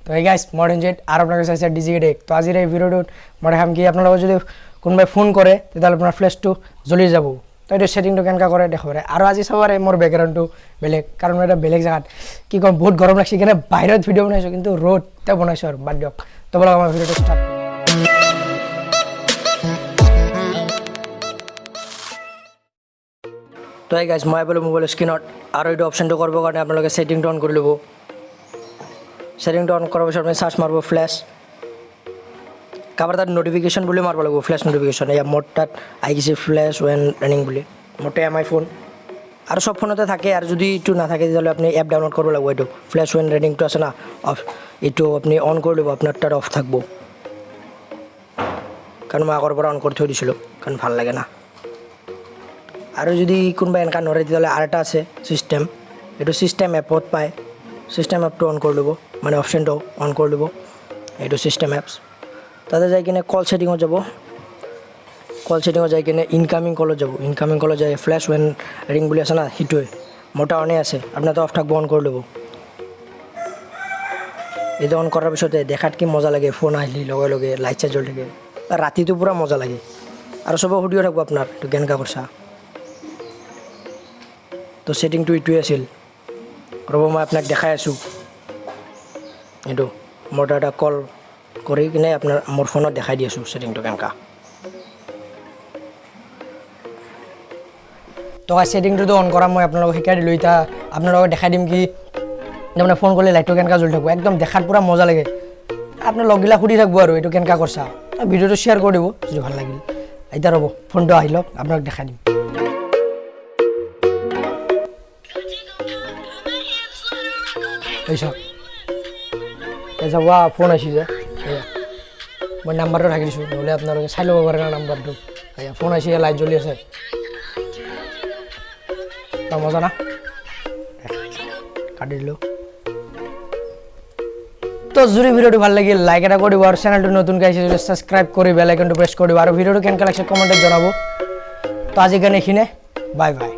তো এই guys modern jet আর আপনার কাছে আছে ডিজি ডেক। তো আজির এই ভিডিওটো মই দেখাম কি আপনারা যদি কোনোবাই ফোন করে তাহলে আপনার ফ্ল্যাশটো জ্বলি যাব। তো এটা সেটিংটো কেনকা করে দেখাব। আর আজি সবারে মোর ব্যাকগ্রাউন্ডটো বেলেগ, কারণ এটা বেলেগ জায়গা কি কম বহুত গরম লাগছে, এখানে বাইরের ভিডিও বানাইছো কিন্তু রোডতে বানাইছো আর বাদ দিয়ক। তো বলো আমার ভিডিওটো স্টার্ট। তো এই গাইস মই বলে মোবাইল স্ক্রিনত আর এইটো অপশনটো করব কারণে আপনাদের সেটিংটো অন করে লব। সেটিংটো অন করার পর আপনি সার্চ মারবো ফ্ল্যাশ, কাবার তার নোটিফিকেশন বলে মারব লাগবো ফ্ল্যাশ নোটিফিকেশন। এই মোডটাত আই গেছে ফ্ল্যাশ ওয়েন রানিং বলে, মোটে এমআই ফোন আর সব ফোনতে থাকে। আর যদি একটু না থাকে তাহলে আপনি অ্যাপ ডাউনলোড করবো লাগবো। এইটো ফ্ল্যাশ ওয়েন রানিংটো আছে না অফ, এইটো আপনি অন করে দেবো, আপনারটার অফ থাকবো। কারণ মই আগৰ পৰা অন কৰি থৈ দিছিলোঁ, কাৰণ ভাল লাগে না। আৰু যদি কোনোবা এনেকা নৰে তেতিয়াহ'লে আৰু এটা আছে চিষ্টেম, এইটো চিষ্টেম এপত পায়। চিষ্টেম এপটো অন কৰি ল'ব, মানে অপশ্যনটো অন কৰি ল'ব। এইটো চিষ্টেম এপছ, তাতে যাই কিনে কল ছেটিঙত যাব। কল ছেটিঙত যাই কিনে ইনকামিং কলত যাব। ইনকামিং কলত যাই ফ্ল্যাশ ওয়েন ৰিং বুলি আছে না, সেইটোৱে মোটা অনে আছে, আপোনাৰতো অফ থাকব, অন কৰি ল'ব। এইটো অন কৰাৰ পিছতে দেখাত কি মজা লাগে, ফোন আহিলে লগে লগে লাইট চাইট জ্বলি থাকে। ৰাতিটো পূৰা মজা লাগে। আৰু চবে সুধিও থাকব আপোনাৰ এইটো কেনেকা কৰছা। তো সেটিংটো এইটোৱে আছিল, ৰ'ব মই আপোনাক দেখাই আছোঁ। এইটো মোৰ এটা কল কৰি কিনে আপোনাৰ মোৰ ফোনত দেখাই দি আছোঁ সেটিংটো কেনেকা। তো সেটিংটো অন কৰা মই আপোনালোকক শিকাই দিলোঁ। এতিয়া আপোনালোকক দেখাই দিম কি মানে ফোন কৰিলে লাইটটো কেনেকা জ্বলি থাকিব, একদম দেখাত পূৰা মজা লাগে। আপোনাৰ লগগিলা সুধি থাকিব আৰু এইটো কেনেকা কৰছা। ভিডিওটো শ্বেয়াৰ কৰি দিব যদি ভাল লাগিল। এতিয়া ৰ'ব ফোনটো আহি লওক, আপোনাক দেখাই দিম। ৱা ফোন আহিছে যে, মই নাম্বাৰটো থাকি দিছোঁ, নহ'লে আপোনালোকে চাই ল'ব পাৰে না নাম্বাৰটো। ফোন আহিছে, লাইট জ্বলি আছে, মজা না। কাটি দিলোঁ। তো যদি ভিডিওটো ভাল লাগিল লাইক এটা কৰি দিব, আৰু চেনেলটো নতুনকৈ আহিছে যদি ছাবস্ক্ৰাইব কৰি বেল আইকনটো প্ৰেছ কৰি দিব, আৰু ভিডিওটো কেনেকৈ লাগিছে কমেণ্টত জনাব। তো আজি কাৰণে এইখিনিয়ে, বাই বাই।